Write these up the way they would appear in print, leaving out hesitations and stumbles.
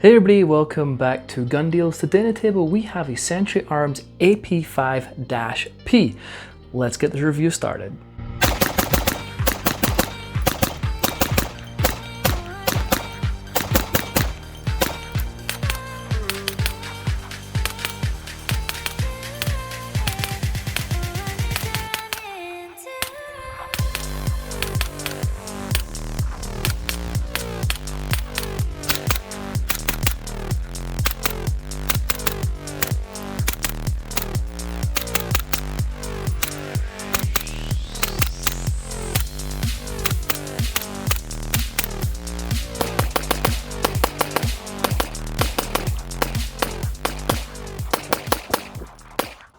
Hey everybody, welcome back to Gun Deals. Today on the table we have a Century Arms AP5-P. Let's get the review started.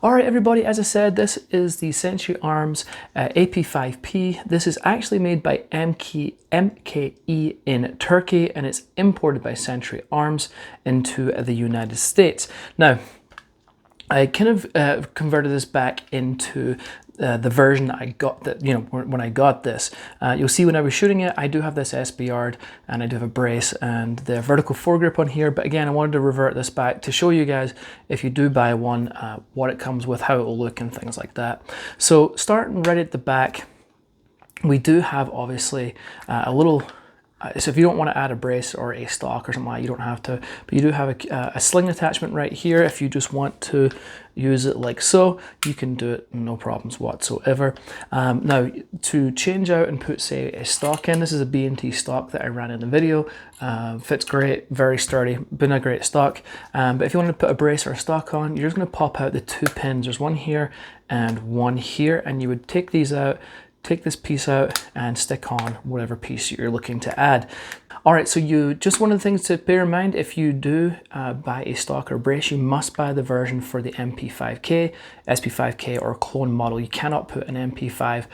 Alright everybody, as I said, this is the Century Arms AP5P. This is actually made by MKE in Turkey, and it's imported by Century Arms into the United States. Now, I kind of converted this back into the version I got that, when I got this. You'll see when I was shooting it, I do have this SBR and I do have a brace and the vertical foregrip on here. But again, I wanted to revert this back to show you guys, if you do buy one, what it comes with, how it will look and things like that. So starting right at the back, we do have obviously a little, so if you don't want to add a brace or a stock or something like that, you don't have to, but you do have a sling attachment right here. If you just want to use it like so, you can do it, no problems whatsoever. Now, to change out and put, say, a stock in, this is a B&T stock that I ran in the video. Fits great, very sturdy, been a great stock. But if you want to put a brace or a stock on, you're just going to pop out the two pins. There's one here and one here, and you would take these out, take this piece out and stick on whatever piece you're looking to add. All right, so just one of the things to bear in mind, if you do buy a stock or brace, you must buy the version for the MP5K, SP5K or clone model. You cannot put an MP5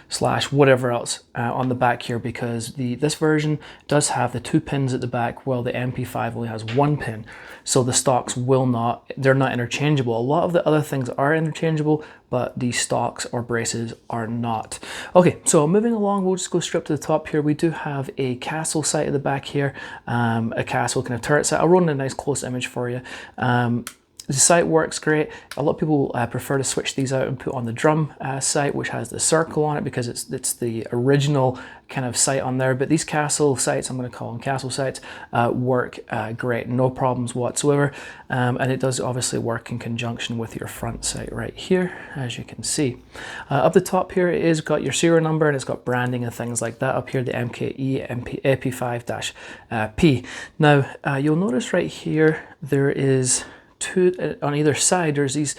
/ whatever else on the back here, because this version does have the two pins at the back, while the MP5 only has one pin. So the stocks they're not interchangeable. A lot of the other things are interchangeable, but the stocks or braces are not. Okay, so moving along, we'll just go straight to the top here. We do have a castle sight at the back here, a castle kind of turret sight. I'll run a nice close image for you. The sight works great. A lot of people prefer to switch these out and put on the drum sight, which has the circle on it, because it's the original kind of sight on there. But these castle sights, I'm going to call them castle sights, work great, no problems whatsoever. And it does obviously work in conjunction with your front sight right here, as you can see. Up the top here, it is got your serial number and it's got branding and things like that. Up here, the MKE AP5-P. Now, you'll notice right here, there is two on either side. There's these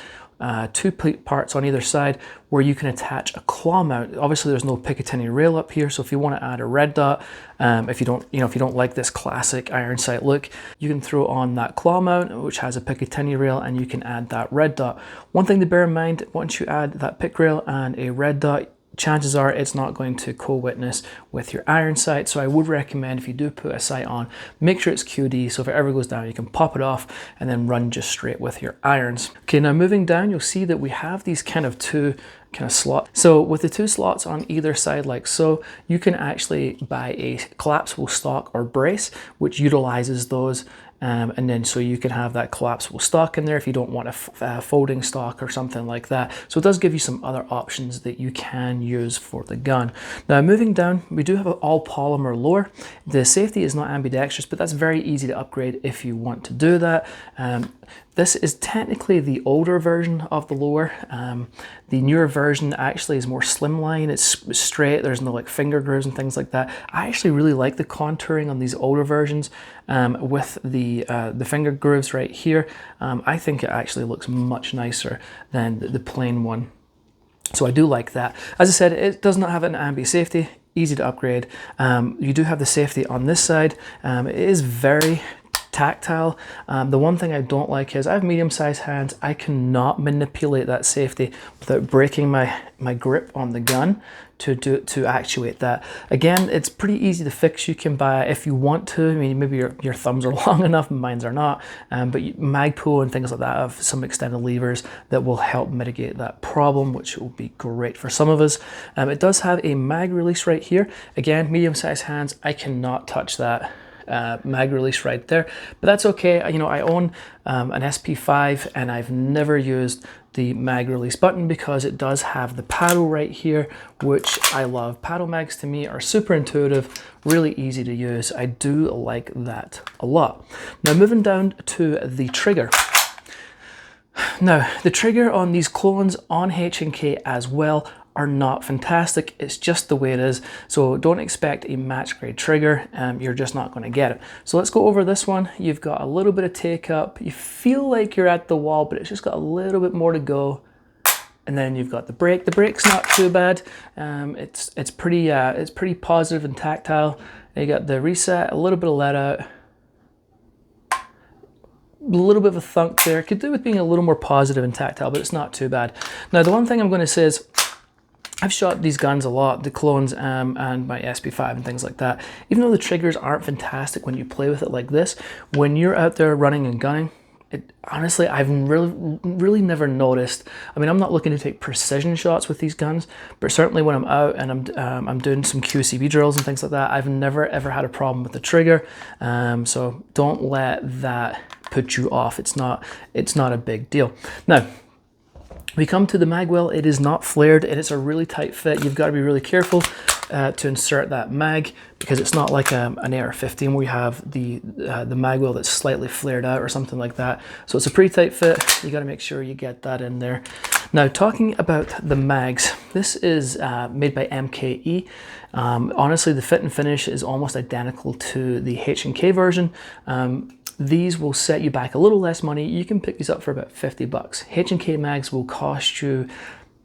two parts on either side where you can attach a claw mount. Obviously there's no picatinny rail up here, so if you want to add a red dot, if you don't like this classic iron sight look, you can throw on that claw mount, which has a picatinny rail, and you can add that red dot. One thing to bear in mind, once you add that pic rail and a red dot, chances are it's not going to co-witness with your iron sight. So I would recommend, if you do put a sight on, make sure it's QD, so if it ever goes down, you can pop it off and then run just straight with your irons. Okay, now moving down, you'll see that we have these two slots. So with the two slots on either side like so, you can actually buy a collapsible stock or brace, which utilizes those. And then so you can have that collapsible stock in there if you don't want a folding stock or something like that. So it does give you some other options that you can use for the gun. Now moving down, we do have an all polymer lower. The safety is not ambidextrous, but that's very easy to upgrade if you want to do that. This is technically the older version of the lower. The newer version actually is more slimline. It's straight. There's no like finger grooves and things like that. I actually really like the contouring on these older versions with the finger grooves right here. I think it actually looks much nicer than the plain one. So I do like that. As I said, it does not have an ambi safety. Easy to upgrade. You do have the safety on this side. It is very tactile. The one thing I don't like is I have medium-sized hands. I cannot manipulate that safety without breaking my grip on the gun to actuate that. Again, it's pretty easy to fix. You can buy, if you want to, I mean, maybe your thumbs are long enough and mine are not, but Magpul and things like that have some extended levers that will help mitigate that problem, which will be great for some of us. It does have a mag release right here. Again, medium-sized hands, I cannot touch that mag release right there, but that's okay. You know, I own an SP5 and I've never used the mag release button because it does have the paddle right here, which I love. Paddle mags to me are super intuitive, really easy to use. I do like that a lot. Now moving down to the trigger. Now, the trigger on these clones on H&K as well are not fantastic. It's just the way it is. So don't expect a match grade trigger. You're just not going to get it. So let's go over this one. You've got a little bit of take up. You feel like you're at the wall, but it's just got a little bit more to go. And then you've got the brake. The brake's not too bad. It's pretty positive and tactile. You got the reset, a little bit of let out. A little bit of a thunk there. Could do with being a little more positive and tactile, but it's not too bad. Now, the one thing I'm going to say is I've shot these guns a lot, the clones and my SP5 and things like that. Even though the triggers aren't fantastic when you play with it like this, when you're out there running and gunning, honestly, I've really never noticed. I mean, I'm not looking to take precision shots with these guns, but certainly when I'm out and I'm doing some QCB drills and things like that, I've never ever had a problem with the trigger. So don't let that put you off. It's not a big deal. Now, we come to the mag well. It is not flared and it's a really tight fit. You've got to be really careful to insert that mag because it's not like an AR-15 where you have the mag well that's slightly flared out or something like that. So it's a pretty tight fit. You got to make sure you get that in there. Now, talking about the mags, this is made by MKE. Honestly, the fit and finish is almost identical to the H&K version. These will set you back a little less money. You can pick these up for about 50 bucks. H&K mags will cost you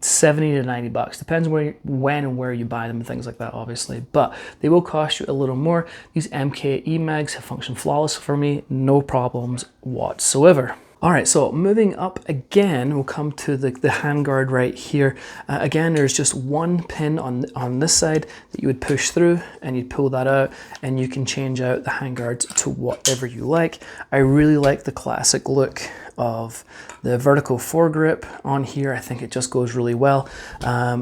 70 to 90 bucks. Depends when and where you buy them and things like that, obviously, but they will cost you a little more. These MKE mags have functioned flawless for me, no problems whatsoever. All right, so moving up again, we'll come to the handguard right here. Again, there's just one pin on this side that you would push through and you'd pull that out and you can change out the handguards to whatever you like. I really like the classic look of the vertical foregrip on here. I think it just goes really well.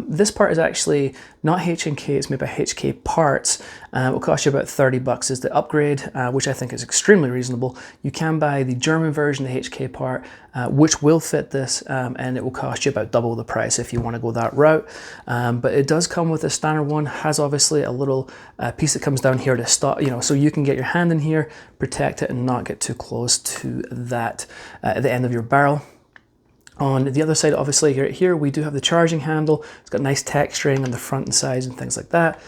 This part is actually not H&K, it's made by HK Parts. It will cost you about 30 bucks is the upgrade, which I think is extremely reasonable. You can buy the German version, the HK part, which will fit this, and it will cost you about double the price if you want to go that route. But it does come with a standard one, has obviously a little piece that comes down here to stop, so you can get your hand in here, protect it and not get too close to that at the end of your barrel. On the other side, obviously here we do have the charging handle. It's got nice texturing on the front and sides and things like that.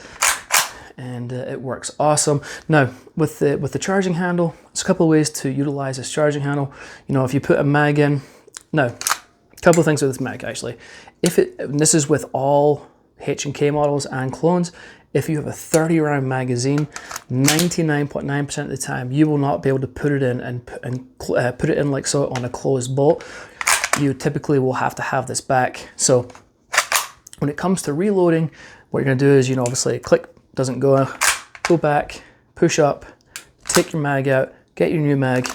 And it works awesome. Now, with the charging handle, there's a couple of ways to utilize this charging handle. If you put a mag in, now, a couple of things with this mag actually. And this is with all H&K models and clones, if you have a 30 round magazine, 99.9% of the time, you will not be able to put it in and put it in like so on a closed bolt. You typically will have to have this back. So when it comes to reloading, what you're gonna do is, obviously click, doesn't go back, push up, take your mag out, get your new mag,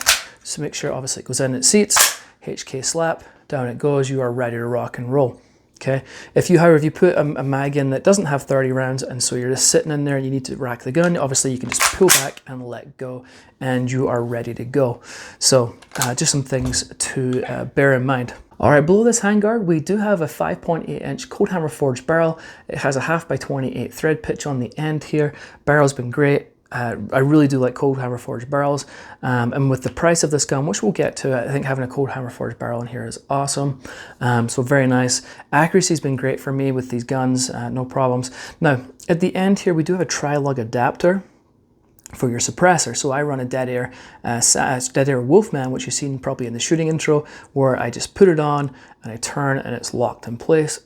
so make sure obviously it goes in its seats, HK slap, down it goes, you are ready to rock and roll. Okay. However, if you put a mag in that doesn't have 30 rounds and so you're just sitting in there and you need to rack the gun, obviously you can just pull back and let go and you are ready to go. So just some things to bear in mind. All right, below this handguard, we do have a 5.8 inch cold hammer forged barrel. It has a 1/2x28 thread pitch on the end here. Barrel's been great. I really do like cold hammer forged barrels, and with the price of this gun, which we'll get to, I think having a cold hammer forged barrel in here is awesome. So very nice. Accuracy's been great for me with these guns, no problems. Now at the end here, we do have a tri-lug adapter for your suppressor. So I run a Dead Air Wolfman, which you've seen probably in the shooting intro, where I just put it on and I turn and it's locked in place.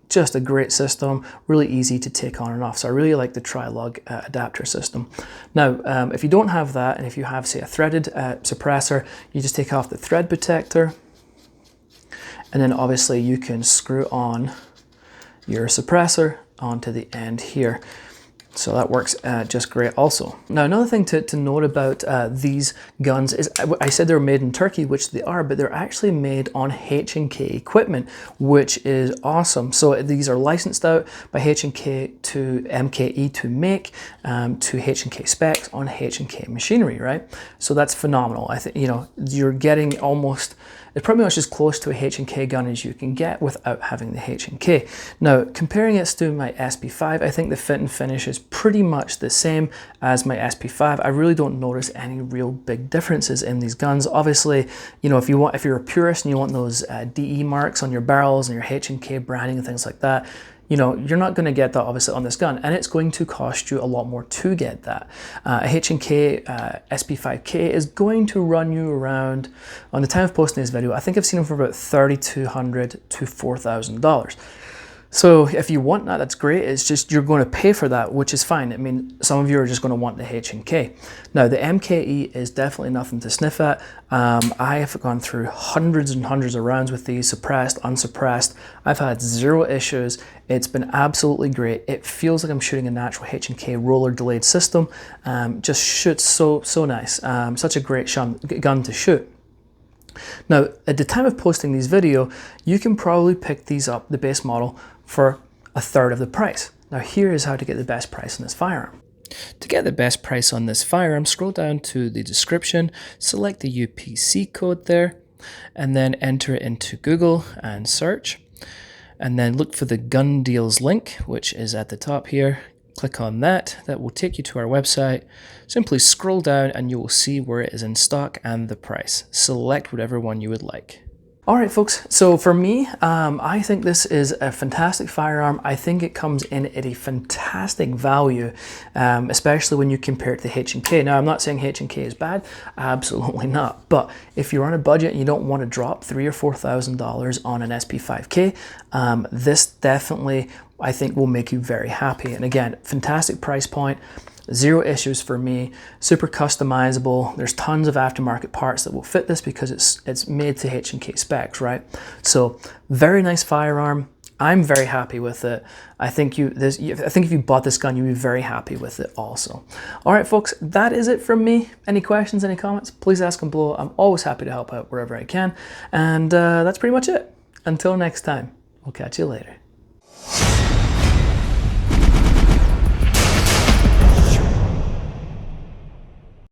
Just a great system, really easy to take on and off. So I really like the tri-lug adapter system. Now, if you don't have that, and if you have, say, a threaded suppressor, you just take off the thread protector, and then obviously you can screw on your suppressor onto the end here. So that works just great also. Now, another thing to note about these guns is I said they were made in Turkey, which they are, but they're actually made on H&K equipment, which is awesome. So these are licensed out by H&K to MKE to make, to H&K specs on H&K machinery, right? So that's phenomenal. I think, you know, you're getting almost, it's pretty much as close to a H&K gun as you can get without having the H&K. Now, comparing it to my SP5, I think the fit and finish is pretty much the same as my SP5. I really don't notice any real big differences in these guns. Obviously, you know, if you're a purist and you want those DE marks on your barrels and your H&K branding and things like that, you know, you're not going to get that obviously on this gun, and it's going to cost you a lot more to get that. A H&K SP5K is going to run you around, on the time of posting this video, I think I've seen them for about $3,200 to $4,000. So if you want that, that's great. It's just you're going to pay for that, which is fine. I mean, some of you are just going to want the H&K. Now, the MKE is definitely nothing to sniff at. I have gone through hundreds and hundreds of rounds with these, suppressed, unsuppressed. I've had zero issues. It's been absolutely great. It feels like I'm shooting a natural H&K roller delayed system. Just shoots so nice. Such a great gun to shoot. Now, at the time of posting these video, you can probably pick these up, the base model, for a third of the price. Now, here is how to get the best price on this firearm. To get the best price on this firearm, scroll down to the description, select the UPC code there, and then enter it into Google and search. And then look for the gun deals link, which is at the top here. Click on that. That will take you to our website. Simply scroll down and you will see where it is in stock and the price. Select whatever one you would like. All right, folks, so for me, I think this is a fantastic firearm. I think it comes in at a fantastic value, especially when you compare it to H&K. Now, I'm not saying H&K is bad, absolutely not. But if you're on a budget and you don't want to drop $3,000 or $4,000 on an SP5K, this definitely, I think, will make you very happy. And again, fantastic price point. Zero issues for me, super customizable. There's tons of aftermarket parts that will fit this because it's made to H&K specs, right? So very nice firearm. I'm very happy with it. I think if you bought this gun, you'd be very happy with it also. All right, folks, that is it from me. Any questions, any comments, please ask them below. I'm always happy to help out wherever I can. And that's pretty much it. Until next time, we'll catch you later.